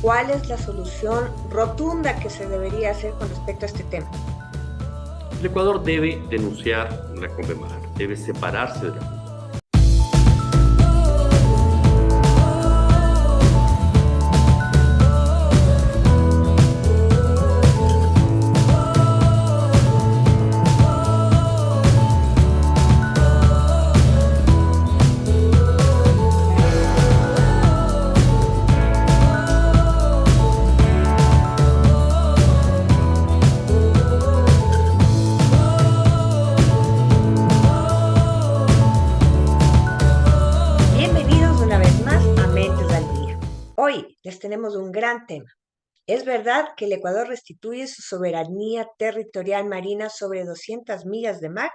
¿Cuál es la solución rotunda que se debería hacer con respecto a este tema? El Ecuador debe denunciar la CONVEMAR, debe separarse de la. Bienvenidos una vez más a Mentes al Día. Hoy les tenemos un gran tema. ¿Es verdad que el Ecuador restituye su soberanía territorial marina sobre 200 millas de mar?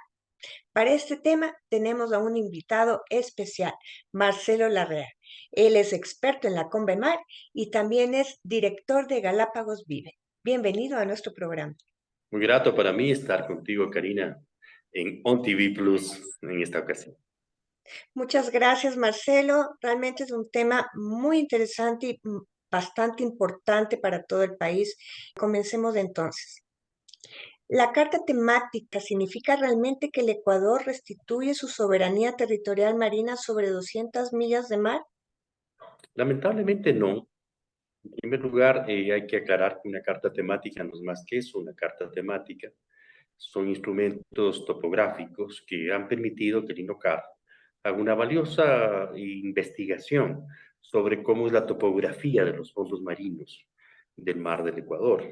Para este tema tenemos a un invitado especial, Marcelo Larrea. Él es experto en la CONVEMAR y también es director de Galápagos Vive. Bienvenido a nuestro programa. Muy grato para mí estar contigo, Karina, en OnTV Plus en esta ocasión. Muchas gracias, Marcelo. Realmente es un tema muy interesante y bastante importante para todo el país. Comencemos entonces. ¿La carta temática significa realmente que el Ecuador restituye su soberanía territorial marina sobre 200 millas de mar? Lamentablemente no. En primer lugar, hay que aclarar que una carta temática no es más que eso, una carta temática. Son instrumentos topográficos que han permitido que el INOCAR haga una valiosa investigación sobre cómo es la topografía de los fondos marinos del mar del Ecuador.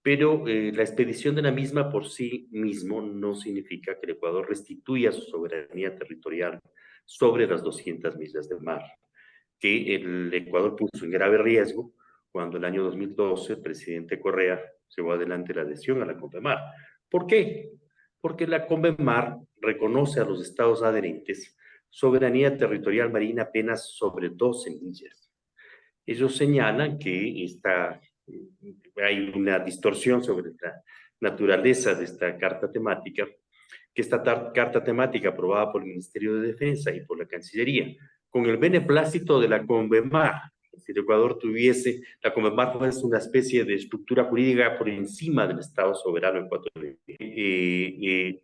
Pero la expedición de la misma por sí mismo no significa que el Ecuador restituya su soberanía territorial sobre las 200 millas de mar, que el Ecuador puso en grave riesgo cuando el año 2012 el presidente Correa llevó adelante la adhesión a la CONVEMAR. ¿Por qué? Porque la CONVEMAR reconoce a los estados adherentes soberanía territorial marina apenas sobre 12 millas. Ellos señalan que hay una distorsión sobre la naturaleza de esta carta temática, que esta carta temática aprobada por el Ministerio de Defensa y por la Cancillería, con el beneplácito de la CONVEMAR, si el Ecuador tuviese, la CONVEMAR es una especie de estructura jurídica por encima del Estado soberano ecuatoriano,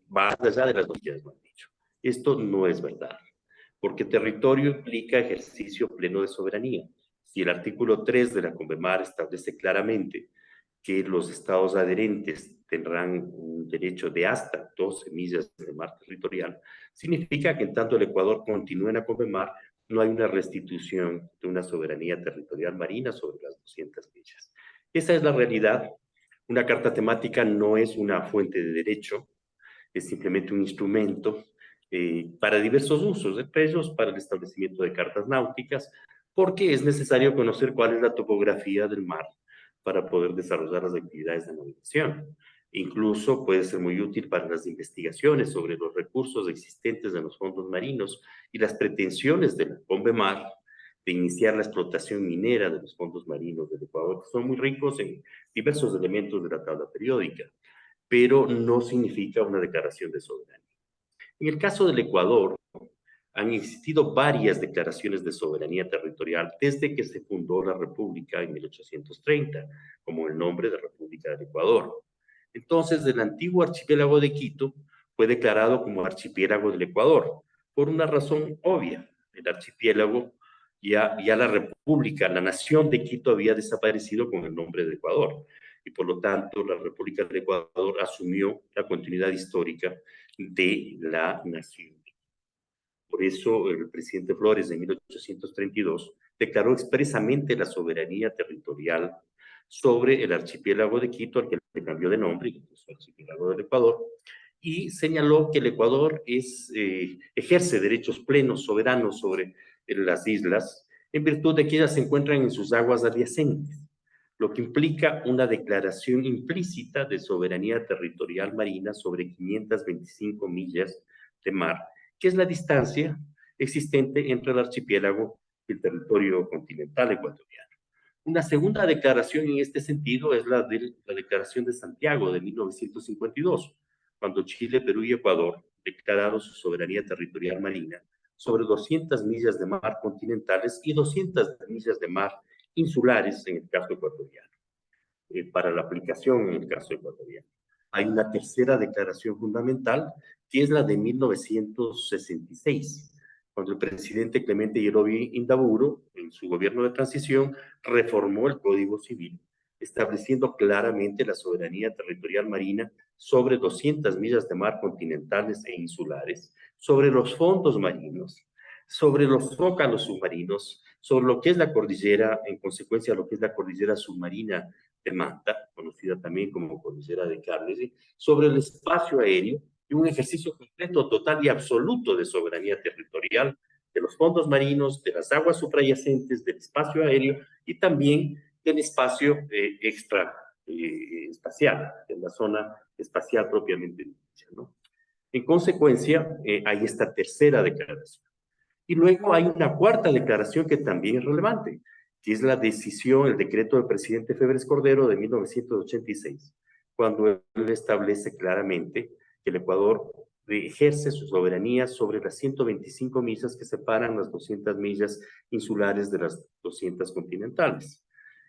más allá de las dos vías, lo han dicho. Esto no es verdad, porque territorio implica ejercicio pleno de soberanía. Si el artículo 3 de la CONVEMAR establece claramente que los estados adherentes tendrán un derecho de hasta 12 millas de mar territorial, significa que en tanto el Ecuador continúe en la CONVEMAR, no hay una restitución de una soberanía territorial marina sobre las 200 millas. Esa es la realidad. Una carta temática no es una fuente de derecho, es simplemente un instrumento para diversos usos, entre ellos para el establecimiento de cartas náuticas, porque es necesario conocer cuál es la topografía del mar para poder desarrollar las actividades de navegación. Incluso puede ser muy útil para las investigaciones sobre los recursos existentes en los fondos marinos y las pretensiones de la CONVEMAR de iniciar la explotación minera de los fondos marinos del Ecuador, que son muy ricos en diversos elementos de la tabla periódica, pero no significa una declaración de soberanía. En el caso del Ecuador, han existido varias declaraciones de soberanía territorial desde que se fundó la República en 1830, como el nombre de República del Ecuador. Entonces, el antiguo archipiélago de Quito fue declarado como archipiélago del Ecuador, por una razón obvia. El archipiélago, ya la República, la nación de Quito había desaparecido con el nombre de Ecuador, y por lo tanto la República del Ecuador asumió la continuidad histórica de la nación. Por eso el presidente Flores en 1832 declaró expresamente la soberanía territorial sobre el archipiélago de Quito, al que le cambió de nombre, que es el archipiélago del Ecuador, y señaló que el Ecuador ejerce derechos plenos, soberanos sobre las islas, en virtud de que ellas se encuentran en sus aguas adyacentes, lo que implica una declaración implícita de soberanía territorial marina sobre 525 millas de mar, que es la distancia existente entre el archipiélago y el territorio continental ecuatoriano. Una segunda declaración en este sentido es la de la Declaración de Santiago de 1952, cuando Chile, Perú y Ecuador declararon su soberanía territorial marina sobre 200 millas de mar continentales y 200 millas de mar insulares en el caso ecuatoriano, para la aplicación en el caso ecuatoriano. Hay una tercera declaración fundamental, que es la de 1966, cuando el presidente Clemente Yerovi Indaburo, en su gobierno de transición, reformó el Código Civil, estableciendo claramente la soberanía territorial marina sobre 200 millas de mar continentales e insulares, sobre los fondos marinos, sobre los zócalos submarinos, sobre lo que es la cordillera, en consecuencia lo que es la cordillera submarina de Manta, conocida también como cordillera de Carnegie, sobre el espacio aéreo y un ejercicio completo, total y absoluto de soberanía territorial de los fondos marinos, de las aguas suprayacentes, del espacio aéreo y también del espacio espacial, de la zona espacial propiamente dicha, ¿no? En consecuencia, hay esta tercera declaración. Y luego hay una cuarta declaración que también es relevante, que es la decisión, el decreto del presidente Febres Cordero de 1986, cuando él establece claramente que el Ecuador ejerce su soberanía sobre las 125 millas que separan las 200 millas insulares de las 200 continentales.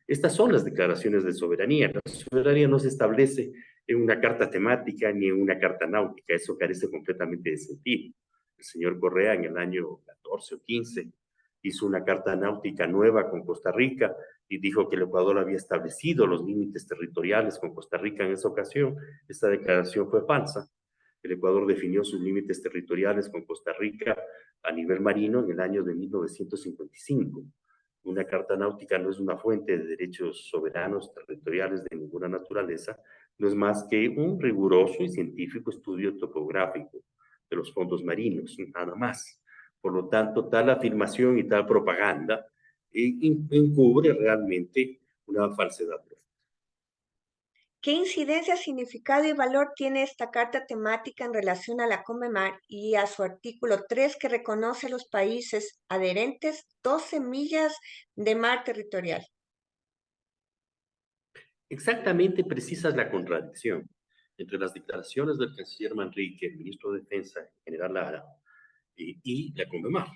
Estas son las declaraciones de soberanía. La soberanía no se establece en una carta temática ni en una carta náutica, eso carece completamente de sentido. El señor Correa en el año 14 o 15 hizo una carta náutica nueva con Costa Rica y dijo que el Ecuador había establecido los límites territoriales con Costa Rica en esa ocasión. Esta declaración fue falsa. El Ecuador definió sus límites territoriales con Costa Rica a nivel marino en el año de 1955. Una carta náutica no es una fuente de derechos soberanos territoriales de ninguna naturaleza, no es más que un riguroso y científico estudio topográfico de los fondos marinos, nada más. Por lo tanto, tal afirmación y tal propaganda encubre realmente una falsedad. ¿Qué incidencia, significado y valor tiene esta carta temática en relación a la CONMEMAR y a su artículo 3 que reconoce a los países adherentes 12 millas de mar territorial? Exactamente precisa es la contradicción entre las declaraciones del canciller Manrique, el ministro de Defensa, general Lara, y la CONMEMAR,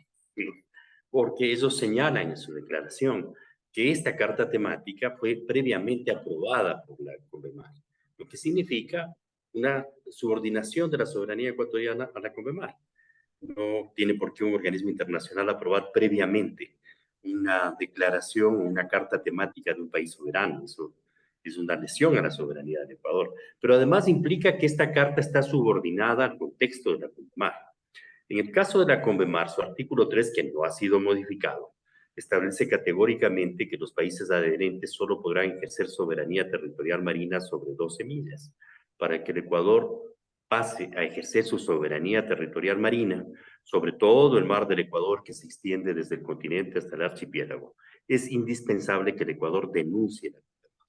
porque ellos señalan en su declaración que esta carta temática fue previamente aprobada por la CONMEMAR, lo que significa una subordinación de la soberanía ecuatoriana a la CONMEMAR. No tiene por qué un organismo internacional aprobar previamente una declaración o una carta temática de un país soberano. Eso es una lesión a la soberanía del Ecuador. Pero además implica que esta carta está subordinada al contexto de la CONMEMAR. En el caso de la CONMEMAR, su artículo 3, que no ha sido modificado, establece categóricamente que los países adherentes solo podrán ejercer soberanía territorial marina sobre 12 millas. Para que el Ecuador pase a ejercer su soberanía territorial marina sobre todo el mar del Ecuador que se extiende desde el continente hasta el archipiélago, es indispensable que el Ecuador denuncie la CONMEMAR.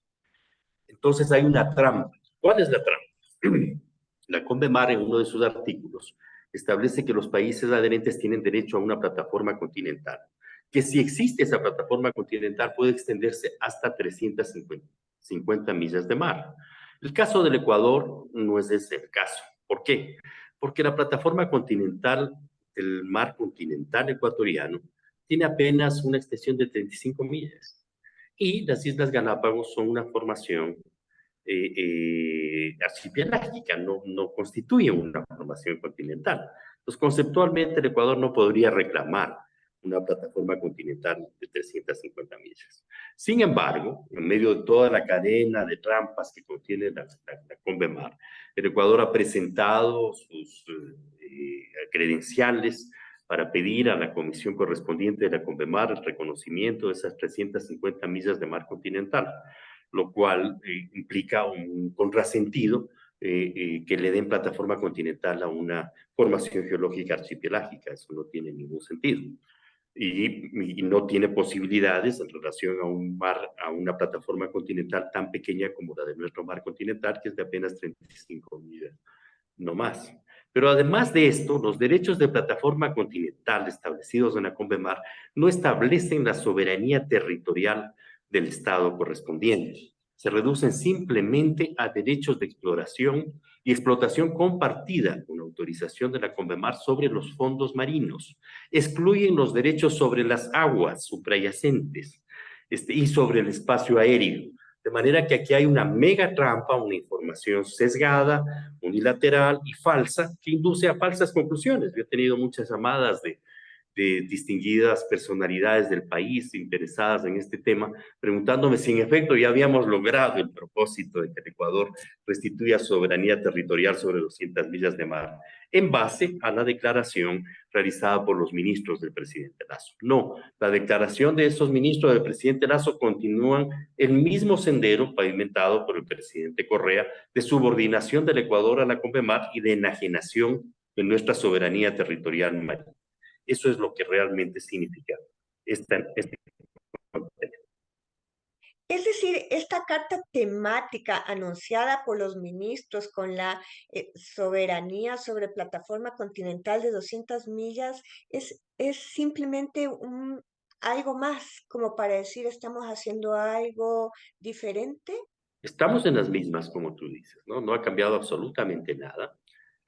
Entonces hay una trampa. ¿Cuál es la trampa? La CONMEMAR en uno de sus artículos establece que los países adherentes tienen derecho a una plataforma continental, que si existe esa plataforma continental puede extenderse hasta 350 millas de mar. El caso del Ecuador no es ese el caso. ¿Por qué? Porque la plataforma continental del mar continental ecuatoriano tiene apenas una extensión de 35 millas. Y las Islas Galápagos son una formación archipelágica, no constituye una formación continental. Entonces, conceptualmente, el Ecuador no podría reclamar una plataforma continental de 350 millas. Sin embargo, en medio de toda la cadena de trampas que contiene la CONMEMAR, el Ecuador ha presentado sus credenciales para pedir a la comisión correspondiente de la CONMEMAR el reconocimiento de esas 350 millas de mar continental, lo cual implica un contrasentido que le den plataforma continental a una formación geológica archipelágica. Eso no tiene ningún sentido. Y no tiene posibilidades en relación a un mar, a una plataforma continental tan pequeña como la de nuestro mar continental, que es de apenas 35 millas, no más. Pero además de esto, los derechos de plataforma continental establecidos en la CONMEMAR no establecen la soberanía territorial del Estado correspondiente. Se reducen simplemente a derechos de exploración y explotación compartida con autorización de la CONMEMAR sobre los fondos marinos. Excluyen los derechos sobre las aguas suprayacentes y sobre el espacio aéreo. De manera que aquí hay una mega trampa, una información sesgada, unilateral y falsa, que induce a falsas conclusiones. Yo he tenido muchas llamadas de distinguidas personalidades del país interesadas en este tema, preguntándome si en efecto ya habíamos logrado el propósito de que el Ecuador restituya soberanía territorial sobre 200 millas de mar, en base a la declaración realizada por los ministros del presidente Lasso. No, la declaración de esos ministros del presidente Lasso continúan el mismo sendero pavimentado por el presidente Correa de subordinación del Ecuador a la CONVEMAR y de enajenación de nuestra soberanía territorial marina. Eso es lo que realmente significa este. Es decir, esta carta temática anunciada por los ministros con la soberanía sobre plataforma continental de 200 millas es simplemente algo más, como para decir estamos haciendo algo diferente. Estamos en las mismas, como tú dices, ¿no? No ha cambiado absolutamente nada.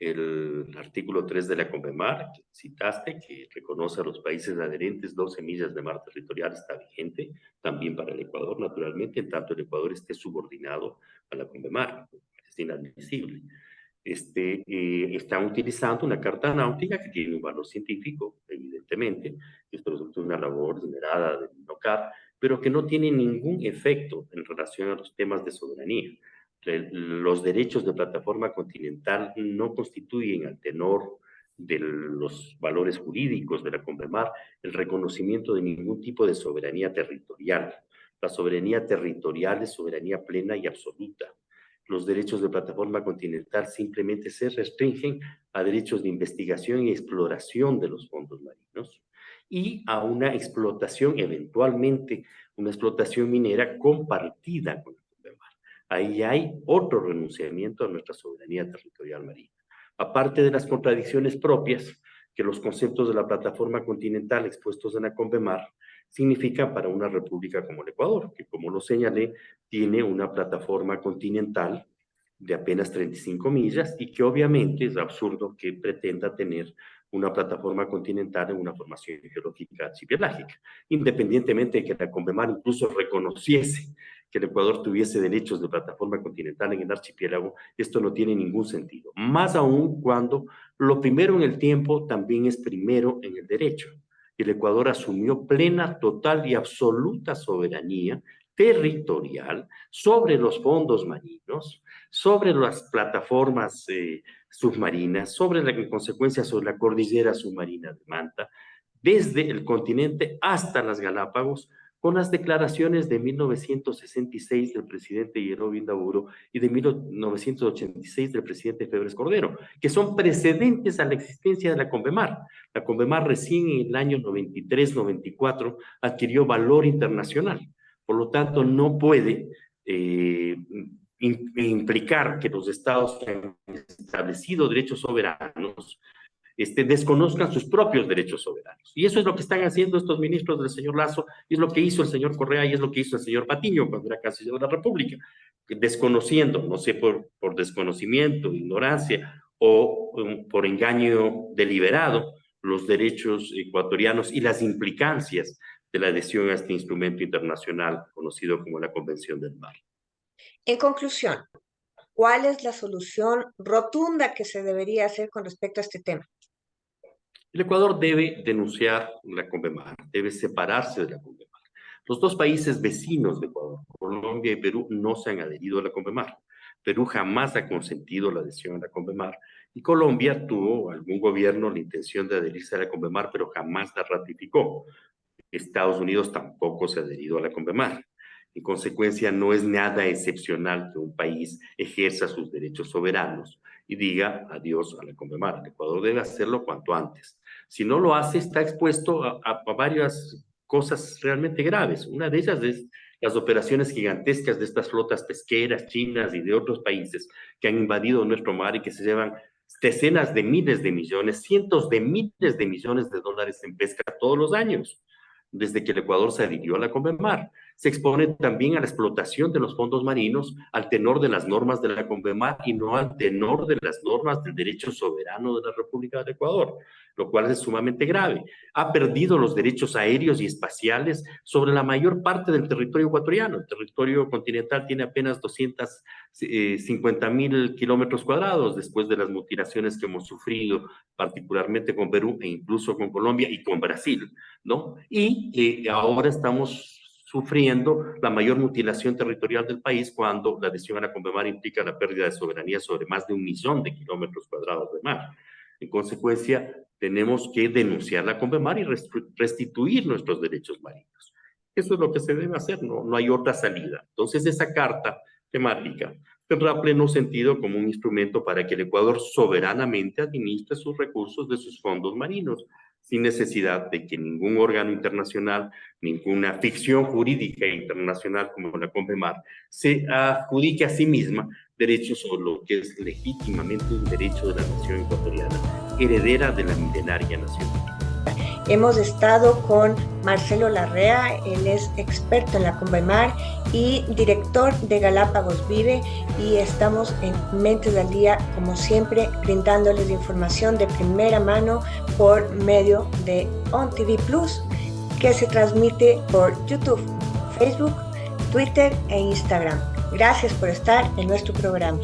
El artículo 3 de la CONVEMAR, que citaste, que reconoce a los países adherentes 12 millas de mar territorial, está vigente, también para el Ecuador, naturalmente, en tanto el Ecuador esté subordinado a la CONVEMAR. Es inadmisible. Están utilizando una carta náutica que tiene un valor científico, evidentemente, es producto de una labor generada de NOCAR, pero que no tiene ningún efecto en relación a los temas de soberanía. Los derechos de plataforma continental no constituyen, al tenor de los valores jurídicos de la CONVEMAR, el reconocimiento de ningún tipo de soberanía territorial. La soberanía territorial es soberanía plena y absoluta. Los derechos de plataforma continental simplemente se restringen a derechos de investigación y exploración de los fondos marinos y a una explotación, eventualmente, una explotación minera compartida con la CONVEMAR. Ahí hay otro renunciamiento a nuestra soberanía territorial marina. Aparte de las contradicciones propias que los conceptos de la plataforma continental expuestos en la CONVEMAR significan para una república como el Ecuador, que como lo señalé, tiene una plataforma continental de apenas 35 millas y que obviamente es absurdo que pretenda tener una plataforma continental en una formación geológica archipelágica, independientemente de que la CONVEMAR incluso reconociese que el Ecuador tuviese derechos de plataforma continental en el archipiélago. Esto no tiene ningún sentido, más aún cuando lo primero en el tiempo también es primero en el derecho. El Ecuador asumió plena, total y absoluta soberanía territorial sobre los fondos marinos, sobre las plataformas submarinas, en consecuencia sobre la cordillera submarina de Manta, desde el continente hasta las Galápagos, con las declaraciones de 1966 del presidente Guillermo Vindaburo y de 1986 del presidente Febres Cordero, que son precedentes a la existencia de la CONVEMAR. La CONVEMAR recién en el año 93-94 adquirió valor internacional. Por lo tanto, no puede implicar que los estados que han establecido derechos soberanos desconozcan sus propios derechos soberanos. Y eso es lo que están haciendo estos ministros del señor Lasso, y es lo que hizo el señor Correa y es lo que hizo el señor Patiño cuando era canciller de la República, desconociendo, no sé, por desconocimiento, ignorancia o por engaño deliberado, los derechos ecuatorianos y las implicancias de la adhesión a este instrumento internacional conocido como la Convención del Mar. En conclusión, ¿cuál es la solución rotunda que se debería hacer con respecto a este tema? El Ecuador debe denunciar la CONVEMAR, debe separarse de la CONVEMAR. Los dos países vecinos de Ecuador, Colombia y Perú, no se han adherido a la CONVEMAR. Perú jamás ha consentido la adhesión a la CONVEMAR y Colombia tuvo algún gobierno la intención de adherirse a la CONVEMAR, pero jamás la ratificó. Estados Unidos tampoco se ha adherido a la CONVEMAR. En consecuencia, no es nada excepcional que un país ejerza sus derechos soberanos y diga adiós a la CONVEMAR. El Ecuador debe hacerlo cuanto antes. Si no lo hace, está expuesto a varias cosas realmente graves. Una de ellas es las operaciones gigantescas de estas flotas pesqueras chinas y de otros países que han invadido nuestro mar y que se llevan decenas de miles de millones, cientos de miles de millones de dólares en pesca todos los años, desde que el Ecuador se adhirió a la CONVEMAR. se expone también a la explotación de los fondos marinos al tenor de las normas de la CONVEMAR y no al tenor de las normas del derecho soberano de la República del Ecuador, lo cual es sumamente grave. Ha perdido los derechos aéreos y espaciales sobre la mayor parte del territorio ecuatoriano. El territorio continental tiene apenas 250.000 kilómetros cuadrados después de las mutilaciones que hemos sufrido, particularmente con Perú e incluso con Colombia y con Brasil, ¿no? Y ahora estamos sufriendo la mayor mutilación territorial del país cuando la adhesión a la CONVEMAR implica la pérdida de soberanía sobre más de 1.000.000 de kilómetros cuadrados de mar. En consecuencia, tenemos que denunciar la CONVEMAR y restituir nuestros derechos marinos. Eso es lo que se debe hacer, no hay otra salida. Entonces, esa carta temática tendrá pleno sentido como un instrumento para que el Ecuador soberanamente administre sus recursos de sus fondos marinos, sin necesidad de que ningún órgano internacional, ninguna ficción jurídica internacional como la CONVEMAR, se adjudique a sí misma derechos sobre lo que es legítimamente un derecho de la nación ecuatoriana, heredera de la milenaria nación. Hemos estado con Marcelo Larrea, él es experto en la CONVEMAR y director de Galápagos Vive, y estamos en Mentes al Día, como siempre, brindándoles información de primera mano por medio de OnTV Plus, que se transmite por YouTube, Facebook, Twitter e Instagram. Gracias por estar en nuestro programa.